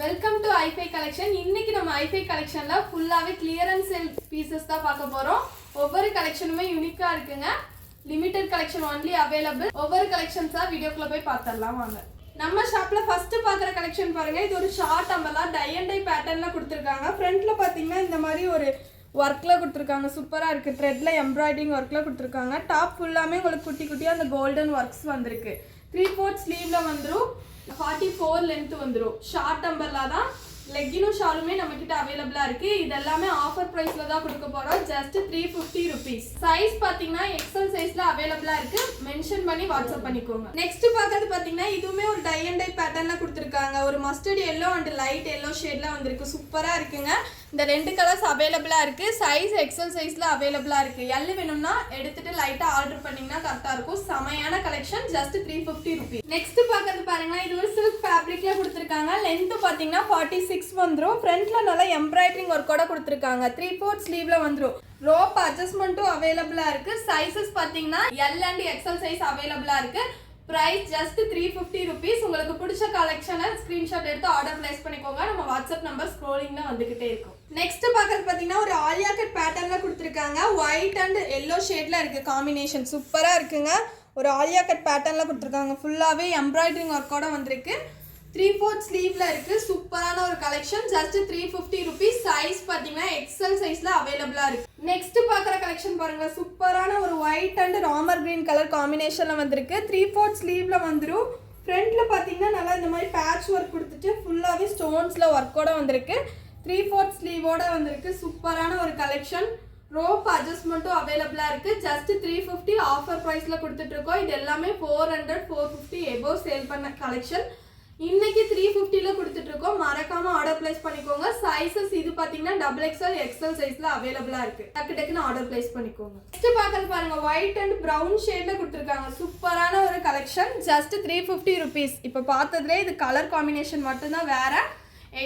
Welcome to ஐஃபை collection. இன்னைக்கு நம்ம ஐஃபை கலெக்ஷன்ல ஃபுல்லாவே கிளியரன்ஸ் சேல் பீசஸ் தான் பார்க்க போறோம். ஒவ்வொரு கலெக்ஷனுமே யூனிக்கா இருக்குங்க. Limited collection only available. ஒவ்வொரு கலெக்ஷன்ஸா வீடியோக்குள்ள போய் பார்த்தறலாம் வாங்க. நம்ம ஷாப்ல ஃபர்ஸ்ட் பாக்குற கலெக்ஷன் பாருங்க. இது ஒரு short umbrella tie and dye பேட்டர்ன்ல கொடுத்திருக்காங்க. ஃப்ரண்ட்ல பாத்தீங்கன்னா இந்த மாதிரி ஒரு ஒர்க்ல கொடுத்திருக்காங்க. சூப்பரா இருக்கு. த்ரெட்ல எம்ப்ராய்டரிங் ஒர்க்ல கொடுத்திருக்காங்க. டாப் ஃபுல்லாமே உங்களுக்கு குட்டி குட்டியா அந்த கோல்டன் ஒர்க்ஸ் வந்திருக்கு. 3/4 ஸ்லீவ்ல வந்துரும். 44 லென்த் வந்துரும். ஷார்ட் அம்பர்லா தான். லெக்கினும் ஷாலுமே நம்ம கிட்ட அவைலபிளா இருக்கு. இது எல்லாமே ஆஃபர் பிரைஸ்ல தான் கொடுக்க போறோம். Just 350 rupees. சைஸ் பாத்தீங்கன்னா எக்ஸல் சைஸ்ல அவைலபிளா இருக்கு. மென்ஷன் பண்ணி வாட்ஸ்அப் பண்ணிக்கோங்க. நெக்ஸ்ட் பாக்கிறது பாத்தீங்கன்னா இதுவுமே ஒரு டை அண்ட் டை பேட்டர்ன்ல கொடுத்திருக்காங்க. ஒரு mustard yellow and light yellow ஷேட்ல வந்திருக்கு. சூப்பரா இருக்குங்க. இந்த ரெண்டு கலர்ஸ் அவைலபிளா இருக்கு. சைஸ் எக்ஸல் சைஸ்ல அவைலபிளா இருக்கு. எல் வேணும்னா எடுத்துட்டு லைட்டா ஆர்டர் பண்ணீங்கன்னா கரெக்டா இருக்கும். சமையான கலெக்ஷன். Just 350 rupees. நெக்ஸ்ட் பாக்கிறது பாருங்க. இது ஒரு சில்க் ஃபேப்ரிக்ல கொடுத்திருக்காங்க. லென்த் பாத்தீங்கன்னா 46 வந்துரும். ஃப்ரண்ட்ல நல்லா எம்ப்ராய்டரிங் ஒர்க்கோட கொடுத்திருக்காங்க. 3/4 ஸ்லீவ்ல வந்துரும். ரோப் அட்ஜஸ்ட்மெண்ட்டும் அவைலபிளா இருக்கு. சைஸஸ் பாத்தீங்கன்னா எல் அண்ட் எக்ஸல் சைஸ் அவைலபிளா இருக்கு. Price just 350 rupees. உங்களுக்கு பிடிச்ச கலெக்ஷனை ஸ்கிரீன்ஷாட் எடுத்து ஆர்டர் பிளேஸ் பண்ணிக்கோங்க. நம்ம வாட்ஸ்அப் நம்பர் ஸ்க்ரோலிங்ல வந்துகிட்டே இருக்கும். நெக்ஸ்ட் பாக்கிறது பாத்தீங்கன்னா ஒரு ஆலியா கட் பேட்டர்ன்ல கொடுத்திருக்காங்க. ஒயிட் அண்ட் yellow ஷேட்ல இருக்கு. காம்பினேஷன் சூப்பரா இருக்குங்க. ஒரு ஆலியா கட் பேட்டர்ன்ல கொடுத்திருக்காங்க. ஃபுல்லாவே எம்ப்ராய்டரிங் ஒர்க்கோட வந்திருக்கு. 3/4 ஸ்லீவ்ல இருக்கு. சூப்பரான ஒரு கலெக்ஷன். Just 350 rupees. சைஸ் பாத்தீங்கன்னா எக்ஸல் சைஸ்ல அவைலபிளா இருக்கு. நெக்ஸ்ட் பாக்குற கலெக்ஷன் பாருங்க. சூப்பரான ஒரு white and Ramar green colour காம்பினேஷன்ல வந்திருக்கு. 3/4 ஸ்லீவ்ல வந்துரும். ஃப்ரண்ட்ல பாத்தீங்கன்னா நல்லா இந்த மாதிரி பேட்ச் ஒர்க் கொடுத்துட்டு ஃபுல்லாவே ஸ்டோன்ஸ்ல ஒர்க்கோட வந்திருக்கு. 3/4 ஸ்லீவோட வந்திருக்கு. சூப்பரான ஒரு கலெக்ஷன். ரோப் அட்ஜஸ்ட்மெண்ட்டும் அவைலபிளா இருக்கு. ஜஸ்ட் 350 ஆஃபர் பிரைஸ்ல கொடுத்துட்டு இருக்கோம். இது எல்லாமே 400 450 எபோவ் சேல் பண்ண கலெக்ஷன். இன்னைக்கு 350ல கொடுத்துட்டு இருக்கோம். மறக்காம ஆர்டர் பிளேஸ் பண்ணிக்கோங்க. சைஸஸ் இது பாத்தீங்கன்னா XXL எக்ஸல் சைஸ்ல அவைலபிளா இருக்கு. டக்குன்னு ஆர்டர் பிளேஸ் பண்ணிக்கோங்க. நெக்ஸ்ட் பாக்கிறது பாருங்க. ஒயிட் அண்ட் பிரவுன் ஷேட்ல கொடுத்திருக்காங்க. சூப்பரான ஒரு கலெக்ஷன். Just 350 rupees. இப்ப பார்த்ததுல இது கலர் காம்பினேஷன் மட்டும் தான் வேற.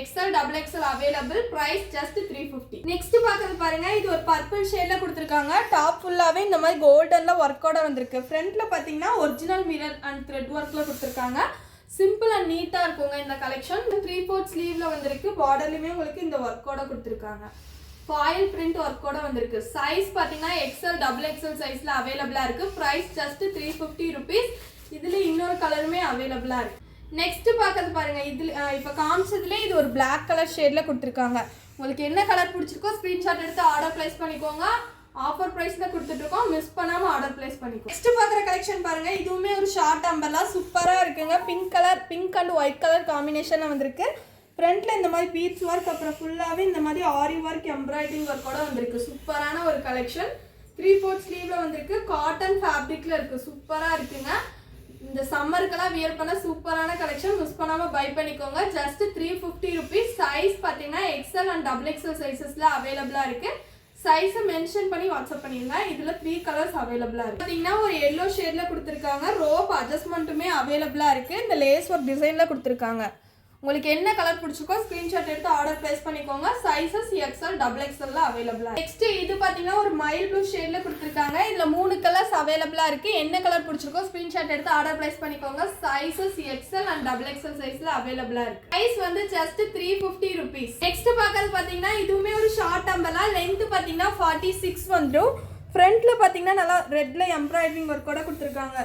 XL XXL available. Price just 350. Next பாக்கிறது பாருங்க. இது ஒரு பர்பிள் ஷேட்ல கொடுத்திருக்காங்க. டாப் ஃபுல்லாவே இந்த மாதிரி கோல்டன்ல ஒர்க்கோட வந்திருக்கு. ஃப்ரண்ட்ல பாத்தீங்கன்னா ஒரிஜினல் மிரர் அண்ட் த்ரெட் ஒர்க்ல கொடுத்திருக்காங்க. சிம்பிள் அண்ட் நீட்டா இருக்குங்க இந்த கலெக்ஷன். 3/4 ஸ்லீவ்ல வந்திருக்கு. பார்டர்லயுமே உங்களுக்கு இந்த ஒர்க்கோட கொடுத்திருக்காங்க. ஃபாயில் பிரிண்ட் ஒர்க்கோட வந்திருக்கு. சைஸ் பாத்தீங்கன்னா XL XXL சைஸ்ல அவைலபிளா இருக்கு. Price just 350 rupees. இதுல இன்னொரு கலருமே அவைலபிளா இருக்கு. நெக்ஸ்ட் பாக்கிறது பாருங்க. இதுல இப்ப காமிச்சதுல இது ஒரு Black கலர் ஷேட்ல கொடுத்திருக்காங்க. உங்களுக்கு என்ன கலர் பிடிச்சிருக்கோ ஸ்கிரீன்ஷாட் எடுத்து ஆர்டர் பிளேஸ் பண்ணிக்கோங்க. ஆஃபர் பிரைஸ்ல கொடுத்துட்டு இருக்கோம். மிஸ் பண்ணாம ஆர்டர் பிளேஸ் பண்ணிக்கோ. நெக்ஸ்ட் பாக்குற கலெக்ஷன் பாருங்க. இதுவுமே ஒரு ஷார்ட் அம்பர்லா சூப்பரா இருக்குங்க. பிங்க் அண்ட் ஒயிட் கலர் காம்பினேஷன்ல வந்திருக்கு. ஃப்ரண்ட்ல இந்த மாதிரி பீட்ஸ் ஒர்க், அப்புறம் ஃபுல்லாவே இந்த மாதிரி ஆரி ஒர்க் எம்ப்ராய்டரிங் ஒர்க்கோட வந்திருக்கு. சூப்பரான ஒரு கலெக்ஷன். 3/4 ஸ்லீவ்ல வந்திருக்கு. காட்டன் ஃபேப்ரிக்ல இருக்கு. சூப்பரா இருக்குங்க. இந்த சம்மருக்கெல்லாம் வியர் பண்ண சூப்பரான கலெக்ஷன். மிஸ் பண்ணாம பை பண்ணிக்கோங்க. Just 350 rupees. சைஸ் பாத்தீங்கன்னா XL அண்ட் XXL சைஸஸ்ல அவைலபிளா இருக்கு. சைஸ் மென்ஷன் பண்ணி வாட்ஸ்அப் பண்ணிருங்க. இதுல 3 கலர்ஸ் அவைலபிளா இருக்கு. பாத்தீங்கன்னா ஒரு yellow ஷேட்ல கொடுத்திருக்காங்க. ரோப் அட்ஜஸ்ட்மெண்ட்டுமே அவைலபிளா இருக்கு. இந்த லேஸ் ஒர்க் டிசைன்ல கொடுத்திருக்காங்க. உங்களுக்கு என்ன கலர் பிடிச்சிருக்கோ ஸ்கிரீன்ஷாட் எடுத்து ஆர்டர் பிளேஸ் பண்ணிக்கோங்க. சைஸஸ் XL XXL அவைலபிளா. நெக்ஸ்ட் இது பாத்தீங்கன்னா ஒரு மைல் ப்ளூ ஷேட்ல கொடுத்திருக்காங்க. இதுல 3 கலர்ஸ் அவைலபிளா இருக்கு. என்ன கலர் பிடிச்சிருக்கோ ஸ்கிரீன்ஷாட் எடுத்து ஆர்டர் பிளேஸ் பண்ணிக்கோங்க. சைஸஸ் XL அண்ட் XXL சைஸ்ல அவைலபிளா இருக்கு. பிரைஸ் வந்து ஜஸ்ட் 350 rupees. நெக்ஸ்ட் பாக்கிறது பாத்தீங்கன்னா இதுவுமே ஒரு ஷார்ட் அம்பர்லா. லென்த் பாத்தீங்கன்னா 46 வந்துரும். ஃப்ரண்ட்ல பாத்தீங்கன்னா நல்லா ரெட்ல எம்ப்ராய்டரிங் ஒர்க்கோட கொடுத்திருக்காங்க.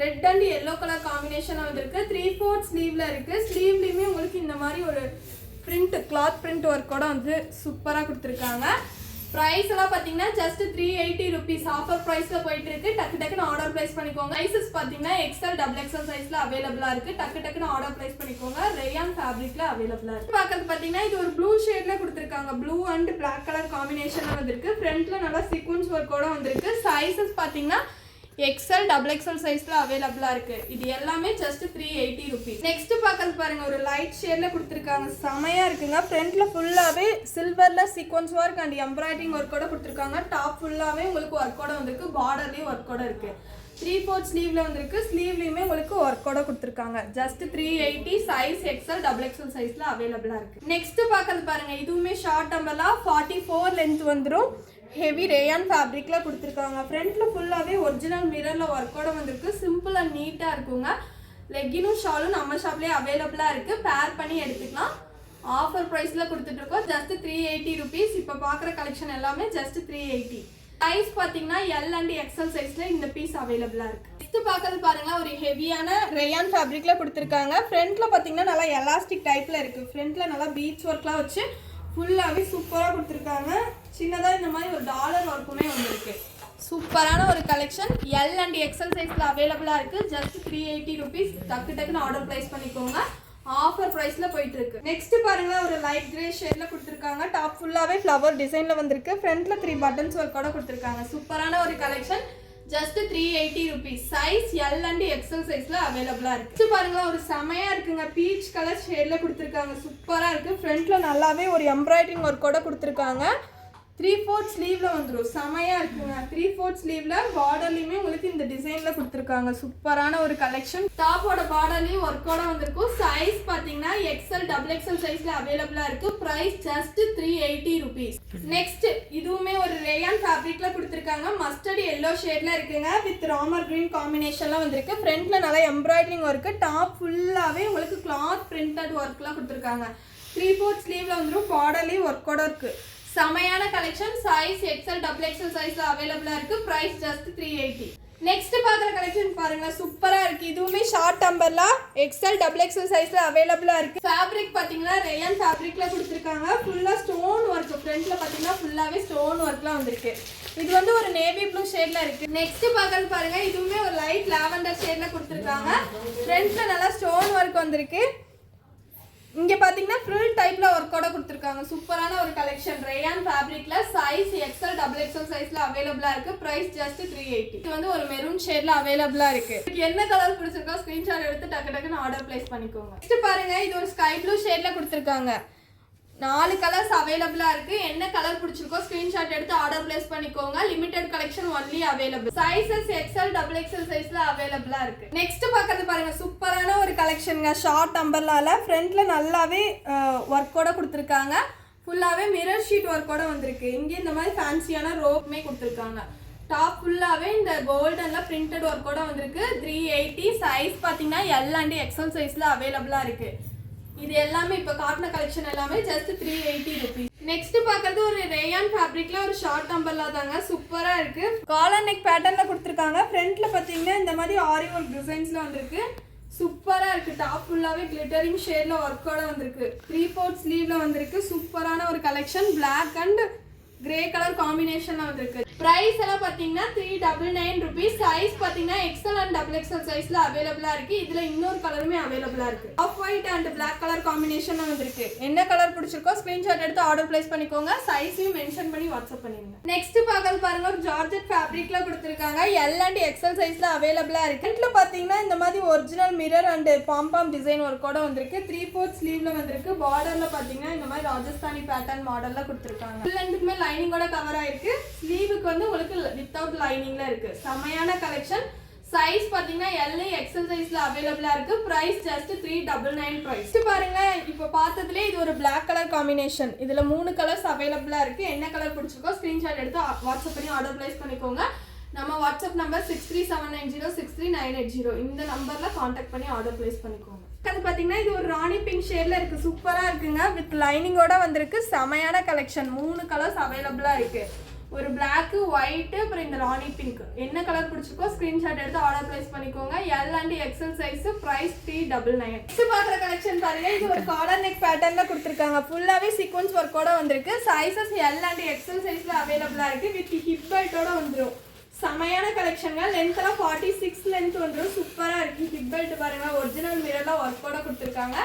Red and yellow colour combination வந்திருக்கு. 3/4 ஸ்லீவ்ல இருக்கு. ஸ்லீவ்லயுமே உங்களுக்கு இந்த மாதிரி ஒரு பிரிண்ட் கிளாத் பிரிண்ட் ஒர்க்கோட வந்து சூப்பரா கொடுத்திருக்காங்க. பிரைஸ் எல்லாம் பாத்தீங்கன்னா ஜஸ்ட் 380 rupees. ஆஃபர் பிரைஸ்ல போயிட்டு இருக்கு. டக்குன்னு ஆர்டர் பிளேஸ் பண்ணிக்கோங்க. சைஸஸ் பாத்தீங்கன்னா XL XXL சைஸ்ல அவைலபிளா இருக்கு. டக்குன்னு ஆர்டர் பிளேஸ் பண்ணிக்கோங்க. ரேயான் ஃபேப்ரிக்ல அவைலபிளா இருக்கு. பாக்கிறது பாத்தீங்கன்னா இது ஒரு ப்ளூ ஷேட்ல கொடுத்திருக்காங்க. ப்ளூ அண்ட் Black கலர் காம்பினேஷன்ல வந்திருக்கு. ஃப்ரண்ட்ல நல்லா சீக்வென்ஸ் ஒர்க்கோட வந்திருக்கு. சைஸஸ் பாத்தீங்கன்னா XL XXL சைஸ்ல அவைலபிளா இருக்கு. இது எல்லாமே ஜஸ்ட் 380 rupees. நெக்ஸ்ட் பாக்கிறது பாருங்க. ஒரு லைட் ஷேட்ல கொடுத்திருக்காங்க. செமையா இருக்குங்க. ஃப்ரண்ட்ல ஃபுல்லாவே சில்வர்ல சீக்வென்ஸ் ஒர்க் அண்ட் எம்ப்ராய்டரிங் ஒர்க்கோட கொடுத்திருக்காங்க. டாப் ஃபுல்லாவே உங்களுக்கு ஒர்க்கோட வந்திருக்கு. பார்டர்லயும் ஒர்க்கோட இருக்கு. 3/4 ஸ்லீவ்ல வந்திருக்கு. ஸ்லீவ்லயுமே உங்களுக்கு ஒர்க்கோட கொடுத்திருக்காங்க. ஜஸ்ட் 380. சைஸ் XL XXL சைஸ்ல அவைலபிளா இருக்கு. நெக்ஸ்ட் பாக்கிறது பாருங்க. இதுவுமே ஷார்ட் அம்பர்லா. 44 லென்த் வந்துரும். ஹெவி ரேயான் ஃபேப்ரிக்ல கொடுத்திருக்காங்க. ஃப்ரண்ட்ல ஃபுல்லாவே ஒரிஜினல் மிரர்ல ஒர்க்கோட வந்திருக்கு. சிம்பிள் அண்ட் நீட்டா இருக்குங்க. லெக்கினும் ஷாலும் நம்ம ஷாப்லயே அவைலபிளா இருக்கு. பேர் பண்ணி எடுத்துக்கலாம். ஆஃபர் ப்ரைஸில் கொடுத்துட்ருக்கோம். Just 380 rupees. இப்போ பார்க்குற கலெக்ஷன் எல்லாமே ஜஸ்ட் 380. சைஸ் பார்த்தீங்கன்னா எல் அண்ட் எக்ஸல் சைஸில் இந்த பீஸ் அவைலபிளாக இருக்குது. நெக்ஸ்ட் பார்க்கறது பாருங்களா, ஒரு ஹெவியான ரேயான் ஃபேப்ரிக்கில் கொடுத்துருக்காங்க. ஃப்ரண்ட்டில் பார்த்தீங்கன்னா நல்லா எலாஸ்டிக் டைப்பில் இருக்குது. ஃப்ரண்ட்டில் நல்லா பீட்ஸ் ஒர்க்லாம் வச்சு ஃபுல்லாகவே சூப்பராக கொடுத்துருக்காங்க. சின்னதாக இந்த மாதிரி ஒரு டாலர் ஒர்க்குமே வந்துருக்கு. சூப்பரான ஒரு கலெக்ஷன் எல் அண்ட் எக்ஸல் சைஸில் அவைலபிளாக இருக்குது. Just 380 rupees. டக்குன்னு ஆர்டர் ப்ளேஸ் பண்ணிக்கோங்க. ஆஃபர் ப்ரைஸில் போயிட்டு இருக்கு. நெக்ஸ்ட் பாருங்களா, ஒரு லைட் கிரே ஷேட்ல கொடுத்துருக்காங்க. டாப் ஃபுல்லாகவே ஃப்ளவர் டிசைனில் வந்திருக்கு. ஃப்ரண்ட்ல 3 பட்டன்ஸ் ஒர்க்கோட கொடுத்துருக்காங்க. சூப்பரான ஒரு collection. Just 380 rupees. Size L and XL சைஸ்ல அவைலபிளா இருக்கு. நெக்ஸ்ட் பாருங்களா, ஒரு செமையா இருக்குங்க. பீச் கலர் ஷேட்ல கொடுத்துருக்காங்க. சூப்பரா இருக்கு. ஃப்ரண்ட்ல நல்லாவே ஒரு எம்ப்ராய்டரிங் ஒர்க்கோட கொடுத்துருக்காங்க. 3/4 ஸ்லீவ்ல வந்துடும். செமையா இருக்குங்க. 3/4 ஸ்லீவ்ல பார்டர்லயுமே உங்களுக்கு இந்த டிசைன்ல கொடுத்துருக்காங்க. சூப்பரான ஒரு கலெக்ஷன். டாப்போட பார்டர்லயும் ஒர்க்கோட வந்திருக்கும். சைஸ் பாத்தீங்கன்னா எக்ஸல் டபுள் எக்ஸல் சைஸ்ல அவைலபிளா இருக்கு. Price just 380 rupees. நெக்ஸ்ட் இதுவுமே ஒரு ரேயான் ஃபேப்ரிக்ல கொடுத்துருக்காங்க. மஸ்டர்ட் எல்லோ ஷேட்ல இருக்குங்க. வித் ராமர் கிரீன் காம்பினேஷன்ல வந்திருக்கு. ஃப்ரண்ட்ல நல்லா எம்ப்ராய்டரிங் ஒர்க். டாப் ஃபுல்லாவே உங்களுக்கு கிளாத் பிரிண்டட் ஒர்க்லாம் கொடுத்துருக்காங்க. 3/4 ஸ்லீவ்ல வந்துடும். பார்டர்லயும் ஒர்க்கோட இருக்கு. செமையான collection. Size XL double XL சைஸ்ல அவைலபிளா இருக்கு. Price just 380. நெக்ஸ்ட் பாக்குற கலெக்ஷன் பாருங்க, சூப்பரா இருக்கு. இதுவுமே short umbrella XL double XL சைஸ்ல அவைலபிளா இருக்கு. ஃபேப்ரிக் பாத்தீங்கன்னா ரேயான் ஃபேப்ரிக்ல கொடுத்துருக்காங்க. ஃபுல்லா ஸ்டோன் ஒர்க். ஃப்ரண்ட்ல பாத்தீங்கன்னா ஃபுல்லாவே ஸ்டோன் ஒர்க்லாம் வந்திருக்கு. இது வந்து ஒரு நேவி ப்ளூ ஷேட்ல இருக்கு. நெக்ஸ்ட் பாக்கிறது பாருங்க, இதுவுமே ஒரு லைட் லாவெண்டர் ஷேட்ல கொடுத்துருக்காங்க. ஃப்ரண்ட்ல நல்லா ஸ்டோன் ஒர்க் வந்திருக்கு. இங்க பாத்தீங்கன்னா ஃப்ரில் டைப்ல ஒர்க்கோட கொடுத்துருக்காங்க. சூப்பரான ஒரு கலெக்ஷன். ரேயான் ஃபேப்ரிக்ல சைஸ் எக்ஸல் டபுள் எக்ஸல் சைஸ்ல அவைலபிளா இருக்கு. Price just 380. இது வந்து ஒரு மெரூன் ஷேட்ல அவைலபிளா இருக்கு. என்ன கலர் பிடிச்சிருக்கோ ஸ்கிரீன்ஷாட் எடுத்து டக்குன்னு ஆர்டர் பிளேஸ் பண்ணிக்கோங்க. நெக்ஸ்ட் பாருங்க, இது ஒரு ஸ்கை ப்ளூ ஷேட்ல கொடுத்துருக்காங்க. 4 கலர்ஸ் அவைலபிளா இருக்கு. என்ன கலர் பிடிச்சிருக்கோ ஸ்கிரீன்ஷாட் எடுத்து ஆர்டர் பிளேஸ் பண்ணிக்கோங்க. Limited collection only available. Sizes XL double XL சைஸ்ல அவைலபிளா இருக்கு. நெக்ஸ்ட் பார்க்கறது பாருங்க, சூப்பரான ஒரு கலெக்ஷனுங்க. ஷார்ட் அம்பர்லால ஃப்ரண்ட்ல நல்லாவே ஒர்க்கோட கொடுத்துருக்காங்க. ஃபுல்லாவே மிரர் ஷீட் ஒர்க்கோட வந்திருக்கு. இங்கே இந்த மாதிரி ஃபேன்சியான ரோப்மே கொடுத்துருக்காங்க. டாப் ஃபுல்லாவே இந்த கோல்டன்ல பிரிண்டட் ஒர்க்கோட வந்திருக்கு. 380. சைஸ் பாத்தீங்கன்னா எல் அண்ட் எக்ஸல் சைஸ்ல அவைலபிளா இருக்கு. இது எல்லாமே இப்போ காட்டின கலெக்ஷன் எல்லாமே ஜஸ்ட் 380 ருபீஸ். நெக்ஸ்ட் பார்க்கறது ஒரு ரேயான் ஃபேப்ரிக்ல ஒரு ஷார்ட் அம்பர்லா தாங்க. சூப்பரா இருக்கு. காலர் நெக் பேட்டர்ன்ல கொடுத்துருக்காங்க. ஃப்ரண்ட்ல பாத்தீங்கன்னா இந்த மாதிரி ஆரி ஒர்க் டிசைன்ஸ்ல வந்திருக்கு. சூப்பரா இருக்கு. டாப் ஃபுல்லாவே கிளிட்டரிங் ஷேட்ல ஒர்க்கோட வந்திருக்கு. 3/4 ஸ்லீவ்ல வந்திருக்கு. சூப்பரான ஒரு collection. Black and grey colour காம்பினேஷன்ல வந்திருக்கு. பிரைஸ் எல்லாம் பாத்தீங்கன்னா 399 ருபீஸ். சைஸ் பாத்தீங்கன்னா எக்ஸல் அண்ட் டபுள் எக்ஸல் சைஸ்ல அவைலபிளா இருக்கு. இதுல இன்னொரு கலருமே அவைலபிளா இருக்கு. Off white and black colour காம்பினேஷன்ல வந்திருக்கு. என்ன கலர் பிடிச்சிருக்கோ ஸ்கிரீன்ஷாட் எடுத்து ஆர்டர் பிளேஸ் பண்ணிக்கோங்க. சைஸையும் மென்ஷன் பண்ணி வாட்ஸ்அப் பண்ணிடுங்க. நெக்ஸ்ட் பார்க்கறது பாருங்க, ஒரு ஜார்ஜெட் ஃபேப்ரிக்ல கொடுத்துருக்காங்க. எல் அண்ட் எக்ஸல் சைஸ்ல அவைலபிளா இருக்கு. ஃப்ரண்ட்ல பாத்தீங்கன்னா இந்த மாதிரி original mirror and pompom design ஒர்க்கோட வந்திருக்கு. 3/4 ஸ்லீவ்ல வந்திருக்கு. பார்டர்ல பாத்தீங்கன்னா இந்த மாதிரி ராஜஸ்தானி பேட்டர்ன் மாடல்ல கொடுத்துருக்காங்க. ஃபுல் லென்த்துக்குமே லைனிங்கோட கவர் ஆயிருக்கு. ஸ்லீவுக்கு வந்து உங்களுக்கு வித்தவுட் லைனிங்ல இருக்கு. செமையான கலெக்ஷன். சைஸ் பாத்தீங்கன்னா எல் எக்ஸல் சைஸ்ல அவைலபிளா இருக்கு. Price just 399 price. பாருங்க, இப்போ பார்த்ததுல இது ஒரு பிளாக் கலர் காம்பினேஷன். இதுல 3 கலர்ஸ் அவைலபிளா இருக்கு. என்ன கலர் பிடிச்சிருக்கோ ஸ்கிரீன்ஷாட் எடுத்து வாட்ஸ்அப் பண்ணி ஆர்டர் பிளேஸ் பண்ணிக்கோங்க. நம்ம வாட்ஸ்அப் நம்பர் 6379063980. இந்த நம்பர்ல கான்டாக்ட் பண்ணி ஆர்டர் பிளேஸ் பண்ணிக்கோங்க. அது பாத்தீங்கன்னா இது ஒரு ராணி பிங்க் ஷேட்ல இருக்கு. சூப்பரா இருக்குங்க. வித் லைனிங்கோட வந்திருக்கு. செமையான கலெக்ஷன். 3 கலர்ஸ் அவைலபிளா இருக்கு. ஒரு பிளாக், ஒயிட், அப்புறம் இந்த ராணி பிங்க். என்ன கலர் பிடிச்சிருக்கோ ஸ்கிரீன்ஷாட் எடுத்து ஆர்டர் பிளேஸ் பண்ணிக்கோங்க. L and XL size. Price 399. Next பாக்குற கலெக்ஷன் பாருங்க, இது ஒரு காலர் நெக் பேட்டர்ன்ல கொடுத்துருக்காங்க. ஃபுல்லாவே சீக்வென்ஸ் ஒர்க்கோட வந்திருக்கு. சைஸஸ் எல் அண்ட் எக்ஸல் சைஸ்ல அவைலபிளா இருக்கு. வித் ஹிப் பெல்ட்டோட வந்துடும். செமையான கலெக்ஷன்ங்க. லென்த் எல்லாம் 46 லென்த் வந்துடும். சூப்பரா இருக்கு. ஹிப் பெல்ட் பாருங்க, ஒரிஜினல் மிரர்ல ஒர்க்கோட கொடுத்துருக்காங்க.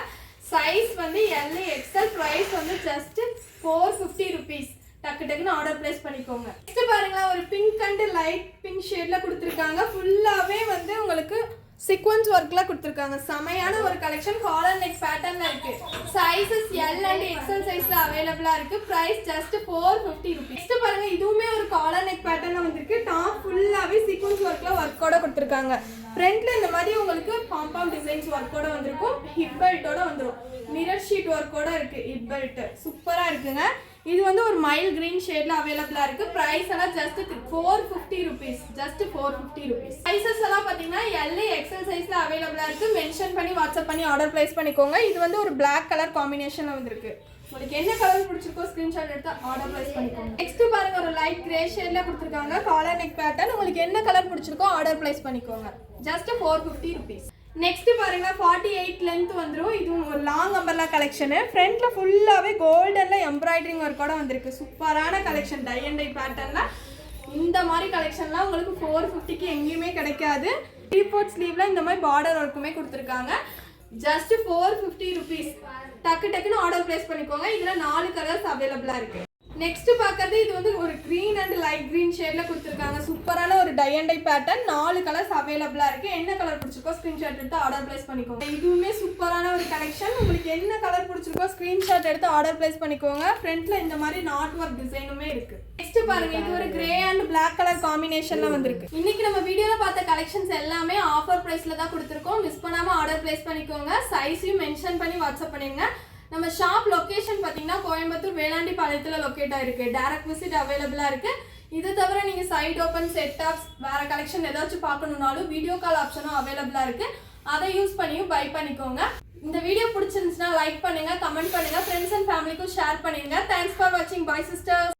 சைஸ் வந்து எல் எக்ஸல். பிரைஸ் வந்து ஜஸ்ட் 450 ருபீஸ். டக்குன்னு ஆர்டர் பிளேஸ் பண்ணிக்கோங்க. நெக்ஸ்ட் பாருங்களா, ஒரு பிங்க் அண்ட் லைட் பிங்க் ஷேட்ல கொடுத்துருக்காங்க. ஃபுல்லாவே வந்து உங்களுக்கு சீக்வென்ஸ் ஒர்க்ல கொடுத்துருக்காங்க. செமையான ஒரு கலெக்ஷன். காலர் நெக் பேட்டர்ன்ல இருக்கு. சைஸஸ் எல் அண்ட் எக்ஸல் சைஸ்ல அவைலபிளா இருக்கு. Price just 450 rupees. நெக்ஸ்ட் பாருங்க, இதுவுமே ஒரு காலர் நெக் பேட்டர்ன்ல வந்திருக்கு. டாப் ஃபுல்லாவே சீக்வென்ஸ் ஒர்க்ல ஒர்க்கோட கொடுத்துருக்காங்க. ஃப்ரண்ட்ல இந்த மாதிரி உங்களுக்கு பாம்பாம் டிசைன்ஸ் ஒர்க்கோட வந்திருக்கும். ஹிப் பெல்ட்டோட வந்துடும். மிரர் ஷீட் ஒர்க்கோட இருக்கு. ஹிப் பெல்ட் சூப்பரா இருக்குங்க. இது வந்து ஒரு மைல் கிரீன் ஷேட்ல அவைலபிளா இருக்கு. பிரைஸ் எல்லாம் just 450 rupees. Just 450 rupees. Sizes எல்லாம் பாத்தீங்கன்னா LA XL சைஸ்ல அவைலபிளா இருக்கு. மென்ஷன் பண்ணி வாட்ஸ்அப் பண்ணி ஆர்டர் பிளேஸ் பண்ணிக்கோங்க. இது வந்து ஒரு Black கலர் காம்பினேஷன்ல வந்திருக்கு. உங்களுக்கு என்ன கலர் பிடிச்சிருக்கோ ஸ்கிரீன்ஷாட் எடுத்து ஆர்டர் பிளேஸ் பண்ணிக்கோங்க. நெக்ஸ்ட் பாருங்க ஒரு லைட் கிரே ஷேட்ல கொடுத்திருக்காங்க. Collar neck pattern. உங்களுக்கு என்ன கலர் பிடிச்சிருக்கோ ஆர்டர் பிளேஸ் பண்ணிக்கோங்க. Just 450 rupees. நெக்ஸ்ட் பாருங்க 48 லென்த் வந்துரும். இது ஒரு லாங் அம்பர்லா கலெக்ஷன். ஃப்ரண்ட்ல ஃபுல்லாவே கோல்டன்ல எம்ப்ராய்டரிங் ஒர்க்கோட வந்திருக்கு. சூப்பரான கலெக்ஷன். டை அண்ட் டை பேட்டர்ன்ல இந்த மாதிரி கலெக்ஷன்லாம் உங்களுக்கு 450க்கு எங்கேயுமே கிடைக்காது. 3/4 ஸ்லீவ்ல இந்த மாதிரி பார்டர் ஒர்க்குமே கொடுத்துருக்காங்க. Just 450 rupees. டக்குன்னு ஆர்டர் பிளேஸ் பண்ணிக்கோங்க. இதுல 4 கலர்ஸ் அவைலபிளா இருக்கு. நெக்ஸ்ட் பார்க்கறது இது வந்து ஒரு கிரீன் அண்ட் லைட் கிரீன் ஷேட்ல கொடுத்துருக்காங்க. சூப்பரான ஒரு tie and dye pattern. 4 colours அவைலபிளா இருக்கு. என்ன கலர் பிடிச்சிருக்கோ ஸ்கிரீன்ஷாட் எடுத்து ஆர்டர் பிளேஸ் பண்ணிக்கோங்க. இதுவுமே சூப்பரான ஒரு கலெக்ஷன். உங்களுக்கு என்ன கலர் பிடிச்சிருக்கோ ஸ்கிரீன்ஷாட் எடுத்து ஆர்டர் பிளேஸ் பண்ணிக்கோங்க. ஃப்ரண்ட்ல இந்த மாதிரி நாட் ஒர்க் டிசைனுமே இருக்கு. நெக்ஸ்ட் பாருங்க இது ஒரு கிரே அண்ட் பிளாக் கலர் காம்பினேஷன்ல வந்திருக்கு. இன்னைக்கு நம்ம வீடியோல பார்த்த கலெக்ஷன்ஸ் எல்லாமே ஆஃபர் பிரைஸ்ல தான் கொடுத்துருக்கோம். மிஸ் பண்ணாம ஆர்டர் பிளேஸ் பண்ணிக்கோங்க. சைஸையும் மென்ஷன் பண்ணி வாட்ஸ்அப் பண்ணிருங்க. நம்ம ஷாப் லொகேஷன் பார்த்தீங்கன்னா கோயம்புத்தூர் வேளாண்டி பாளையத்தில் லொக்கேட் ஆயிருக்கு. டைரக்ட் விசிட் அவைலபிளாக இருக்கு. இது தவிர நீங்கள் சைட் ஓப்பன் செட்டாப்ஸ் வேற கலெக்ஷன் ஏதாச்சும் பார்க்கணுன்னாலும் வீடியோ கால் ஆப்ஷனும் அவைலபிளாக இருக்கு. அதை யூஸ் பண்ணியும் பை பண்ணிக்கோங்க. இந்த வீடியோ பிடிச்சிருந்துச்சுன்னா லைக் பண்ணுங்க, கமெண்ட் பண்ணுங்க, ஃப்ரெண்ட்ஸ் அண்ட் ஃபேமிலிக்கும் ஷேர் பண்ணுங்க. தேங்க்ஸ் ஃபார் வாட்சிங். Bye sisters.